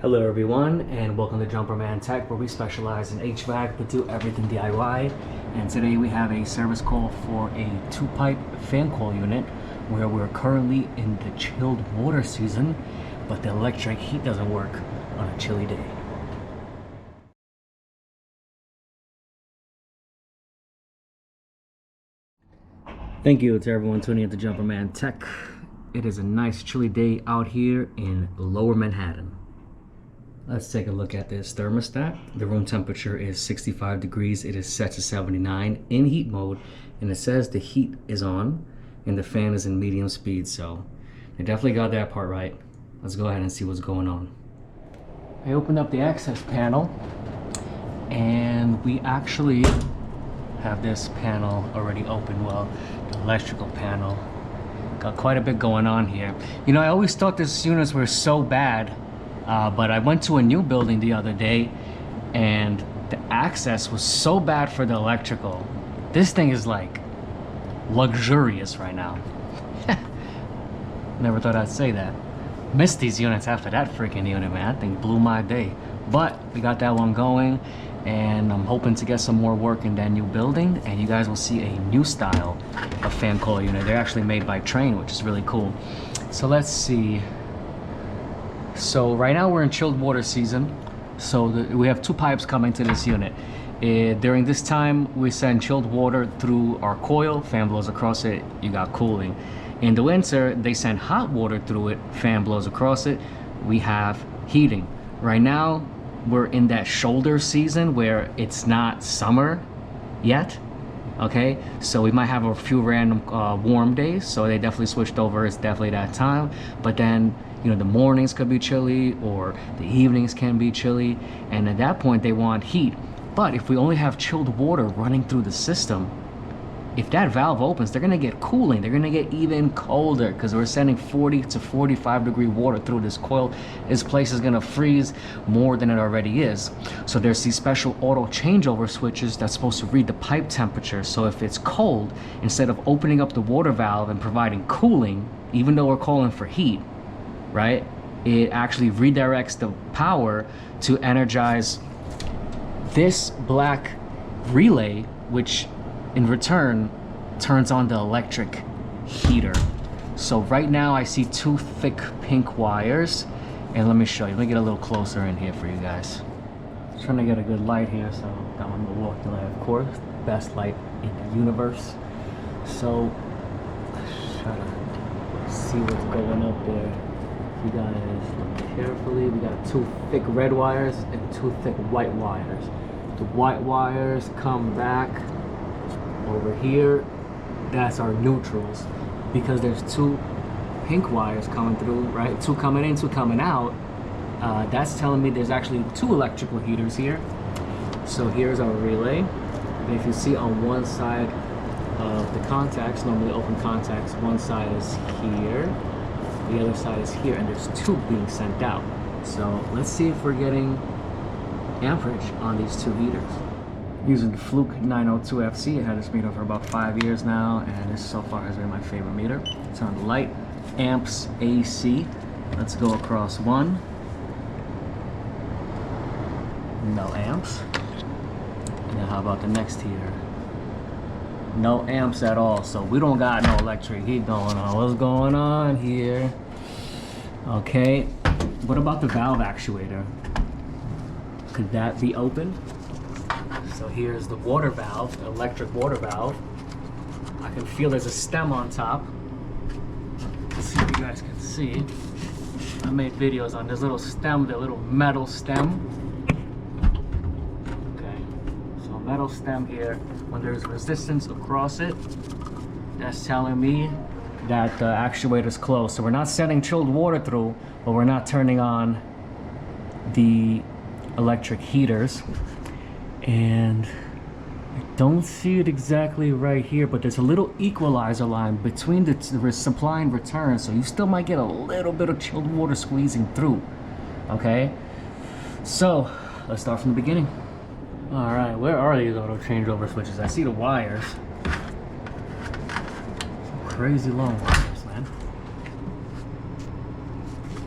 Hello everyone, and welcome to Jumperman Tech, where we specialize in HVAC but do everything DIY. And today we have a service call for a 2-pipe fan coil unit where we're currently in the chilled water season, but the electric heat doesn't work on a chilly day. Thank you to everyone tuning in to Jumperman Tech. It is a nice chilly day out here in Lower Manhattan. Let's take a look at this thermostat. The room temperature is 65 degrees. It is set to 79 in heat mode, and it says the heat is on and the fan is in medium speed, so they definitely got that part right. Let's go ahead and see what's going on. I opened up the access panel, and we actually have this panel already open. Well, the electrical panel got quite a bit going on here. You know, I always thought these units were so bad. But I went to a new building the other day and the access was so bad for the electrical. This thing is like luxurious right now. Never thought I'd say that. Missed these units after that freaking unit, man. That thing blew my day. But we got that one going, and I'm hoping to get some more work in that new building, and you guys will see a new style of fan coil unit. They're actually made by Train, which is really cool. So let's see. So right now we're in chilled water season, so we have 2 pipes coming to this unit. During this time we send chilled water through our coil, fan blows across it, you got cooling. In the winter they send hot water through it, fan blows across it, we have heating. Right now we're in that shoulder season where it's not summer yet. Okay, so we might have a few random warm days, so they definitely switched over. It's definitely that time. But then, you know, the mornings could be chilly or the evenings can be chilly, and at that point they want heat. But if we only have chilled water running through the system, if that valve opens, they're gonna get cooling. They're gonna get even colder because we're sending 40 to 45 degree water through this coil. This place is gonna freeze more than it already is. So there's these special auto changeover switches that's supposed to read the pipe temperature. So if it's cold, instead of opening up the water valve and providing cooling, even though we're calling for heat, right? It actually redirects the power to energize this black relay, which in return turns on the electric heater. So right now I see 2 thick pink wires, and let me show you. Let me get a little closer in here for you guys. Just trying to get a good light here, so got my Milwaukee light, of course, best light in the universe. So try to see what's going up there. You guys look carefully. We got 2 thick red wires and 2 thick white wires. The white wires come back over here. That's our neutrals, because there's 2 pink wires coming through, right? 2 coming in, 2 coming out. That's telling me there's actually 2 electrical heaters here. So here's our relay, and if you see on one side of the contacts, normally open contacts, one side is here, the other side is here, and there's 2 being sent out. So let's see if we're getting amperage on these 2 heaters. Using the Fluke 902 FC. I had this meter for about 5 years now, and this so far has been my favorite meter. Turn the light, amps AC. Let's go across 1. No amps. Now how about the next heater? No amps at all, so we don't got no electric heat going on. What's going on here? Okay, what about the valve actuator? Could that be open? So here's the water valve, the electric water valve. I can feel there's a stem on top. Let's see if you guys can see. I made videos on this little stem, the little metal stem. Okay, so metal stem here. When there's resistance across it, that's telling me that the actuator's closed. So we're not sending chilled water through, but we're not turning on the electric heaters. And I don't see it exactly right here, but there's a little equalizer line between the supply and return, so you still might get a little bit of chilled water squeezing through. Okay, so let's start from the beginning. All right, where are these auto changeover switches? I see the wires. Some crazy long wires, man.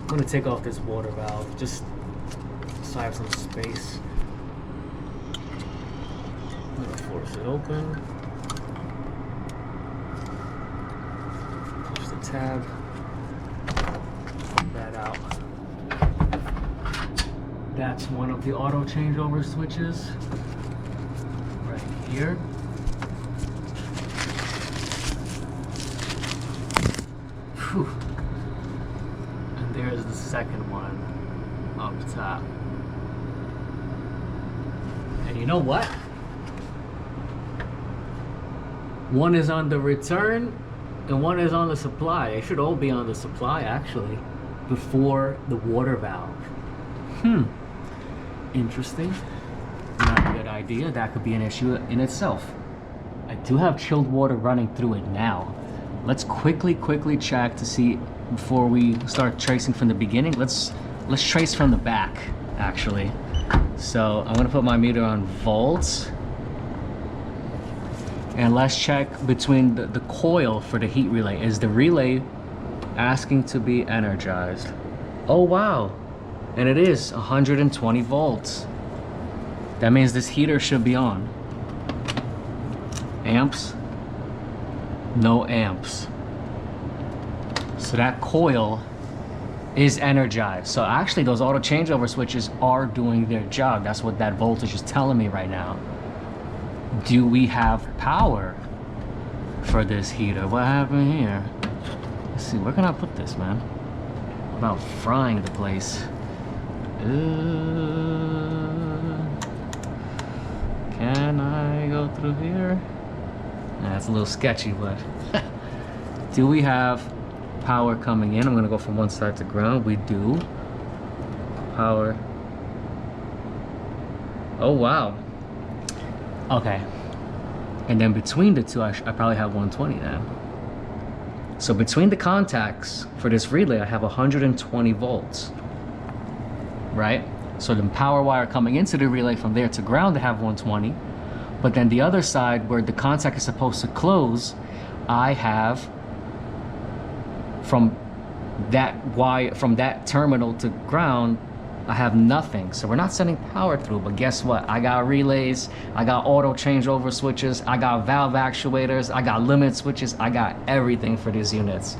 I'm gonna take off this water valve just aside some space. I'm gonna force it open. Push the tab. Put that out. That's one of the auto changeover switches right here. Whew. And there's the second one up top. And you know what? One is on the return and one is on the supply. They should all be on the supply actually, before the water valve. Interesting. Not a good idea. That could be an issue in itself. I do have chilled water running through it now. Let's quickly check to see before we start tracing from the beginning. Let's trace from the back actually. So I'm gonna put my meter on volts. And let's check between the coil for the heat relay. Is the relay asking to be energized? Oh wow. And it is 120 volts. That means this heater should be on. Amps? No amps. So that coil is energized. So actually those auto changeover switches are doing their job. That's what that voltage is telling me right now. Do we have power for this heater? What happened here? Let's see, where can I put this, man? About frying the place. Can I go through here? That's a little sketchy, but do we have power coming in? I'm gonna go from one side to ground. We do. Power. Oh wow. Okay. And then between the two, I probably have 120 now. So between the contacts for this relay, I have 120 volts. Right? So the power wire coming into the relay from there to ground, I have 120. But then the other side where the contact is supposed to close, I have from that wire, from that terminal to ground, I have nothing. So we're not sending power through, but guess what? I got relays, I got auto changeover switches, I got valve actuators, I got limit switches, I got everything for these units.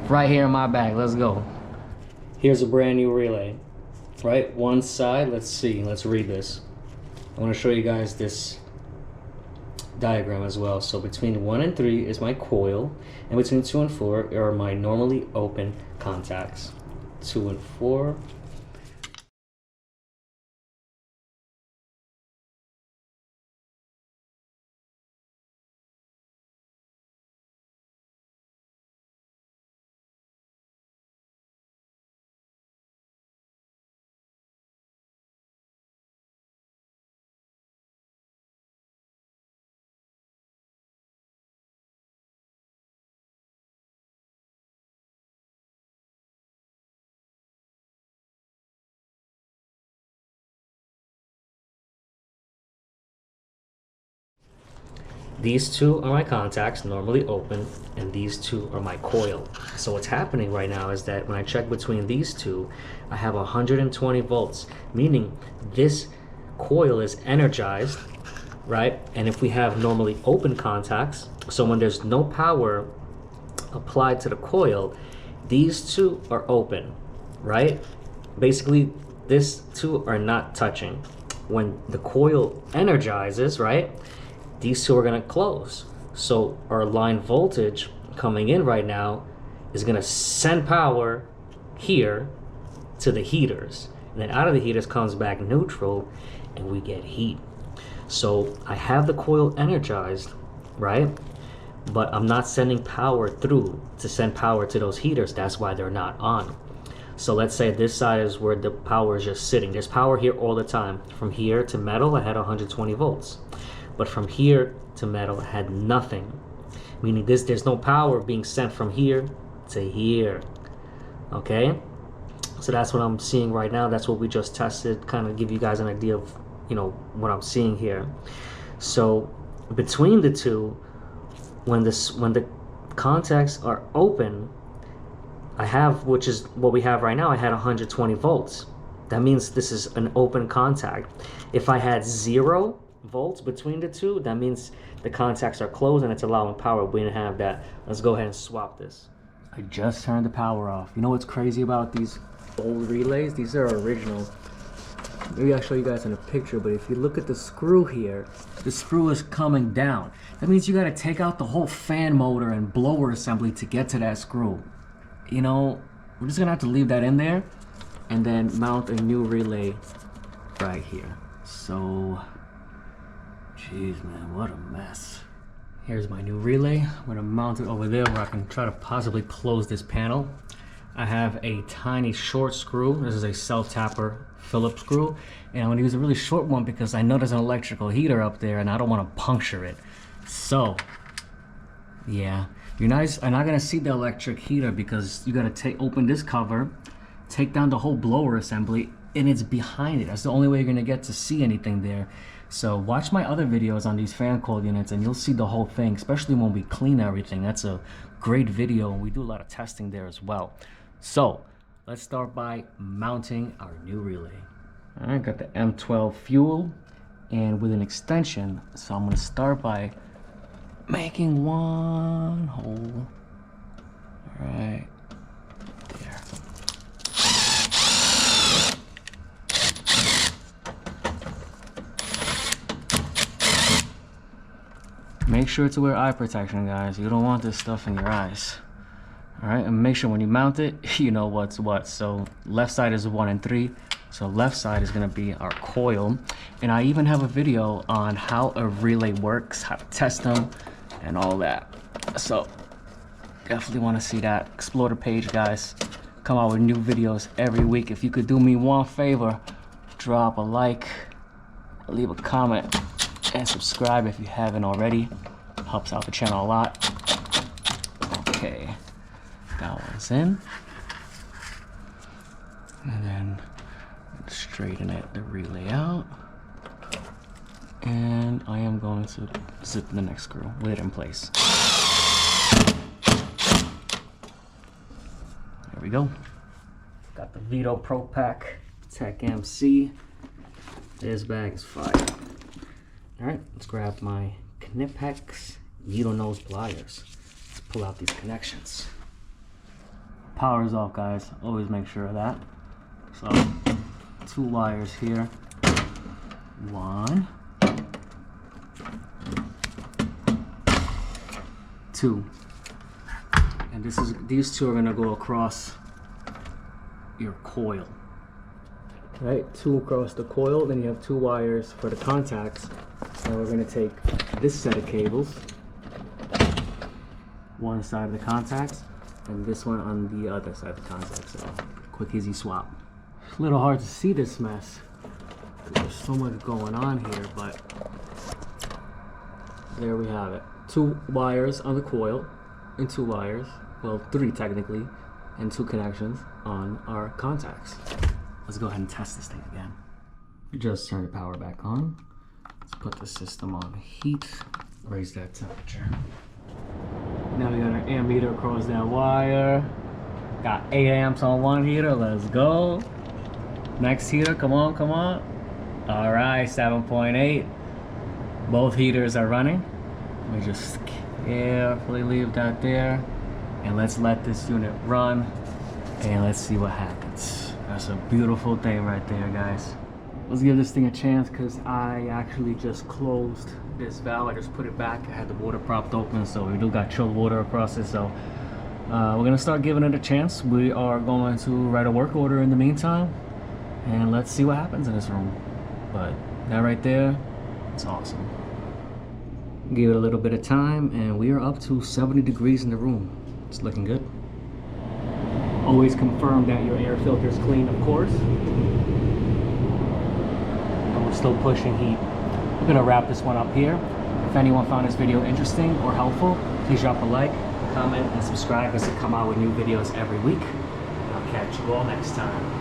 Right here in my bag, let's go. Here's a brand new relay. Right, one side, let's see, let's read this. I want to show you guys this diagram as well. So between 1 and 3 is my coil, and between 2 and 4 are my normally open contacts. 2 and 4. These two are my contacts, normally open, and these two are my coil. So what's happening right now is that when I check between these two, I have 120 volts, meaning this coil is energized, right? And if we have normally open contacts, so when there's no power applied to the coil, these two are open, right? Basically, these two are not touching. When the coil energizes, right? These two are gonna close. So our line voltage coming in right now is gonna send power here to the heaters. And then out of the heaters comes back neutral and we get heat. So I have the coil energized, right? But I'm not sending power through to send power to those heaters. That's why they're not on. So let's say this side is where the power is just sitting. There's power here all the time. From here to metal, I had 120 volts. But from here to metal, I had nothing. Meaning there's no power being sent from here to here. Okay? So that's what I'm seeing right now. That's what we just tested. Kind of give you guys an idea of, you know, what I'm seeing here. So between the two, when the contacts are open, I have, which is what we have right now, I had 120 volts. that means this is an open contact. If I had 0 volts between the two, that means the contacts are closed and it's allowing power. We didn't have that. Let's go ahead and swap this. I just turned the power off. You know what's crazy about these old relays? These are original. Maybe I'll show you guys in a picture, but if you look at the screw here, the screw is coming down. That means you gotta take out the whole fan motor and blower assembly to get to that screw. You know, we're just gonna have to leave that in there and then mount a new relay right here. So, jeez man, what a mess. Here's my new relay. I'm gonna mount it over there where I can try to possibly close this panel. I have a tiny short screw. This is a self-tapper Phillips screw, and I'm gonna use a really short one because I know there's an electrical heater up there and I don't want to puncture it. So, yeah, you're not gonna see the electric heater because you gotta open this cover, take down the whole blower assembly, and it's behind it. That's the only way you're gonna get to see anything there. So watch my other videos on these fan coil units and you'll see the whole thing, especially when we clean everything. That's a great video, and we do a lot of testing there as well. So let's start by mounting our new relay. All right, got the M12 fuel and with an extension. So I'm gonna start by making one hole right there. Make sure to wear eye protection, guys. You don't want this stuff in your eyes. All right, and make sure when you mount it, you know what's what. So left side is 1 and 3. So left side is gonna be our coil. And I even have a video on how a relay works, how to test them, and all that. So definitely wanna see that. Explore the page, guys. Come out with new videos every week. If you could do me one favor, drop a like, leave a comment, and subscribe if you haven't already. Helps out the channel a lot. Okay. That one's in, and then straighten the relay out, and I am going to zip the next screw with it in place. There we go. Got the Vito Pro Pack Tech MC. This bag is fire. All right, let's grab my Knipex needle nose pliers. Let's pull out these connections. Power is off, guys. Always make sure of that. So 2 wires here. 1, 2, and these 2 are gonna go across your coil. Right, 2 across the coil. Then you have 2 wires for the contacts. So we're gonna take this set of cables, one side of the contacts, and this one on the other side of the contact. So quick easy swap. It's a little hard to see this mess. There's so much going on here, but there we have it. 2 wires on the coil and 2 wires, well 3 technically, and 2 connections on our contacts. Let's go ahead and test this thing again. Just turn the power back on. Let's put the system on heat, raise that temperature. Now we got our ammeter across that wire. Got 8 amps on one heater, let's go. Next heater, come on, come on. All right, 7.8. Both heaters are running. Let me just carefully leave that there. And let's let this unit run. And let's see what happens. That's a beautiful thing right there, guys. Let's give this thing a chance because I actually just closed this valve. I just put it back. I had the water propped open, so we do got chilled water across it. So we're gonna start giving it a chance. We are going to write a work order in the meantime, and let's see what happens in this room. But that right there, it's awesome. Give it a little bit of time, and we are up to 70 degrees in the room. It's looking good. Always confirm that your air filter is clean, of course. But we're still pushing heat. We're gonna wrap this one up here. If anyone found this video interesting or helpful, please drop a like, comment, and subscribe as I come out with new videos every week. I'll catch you all next time.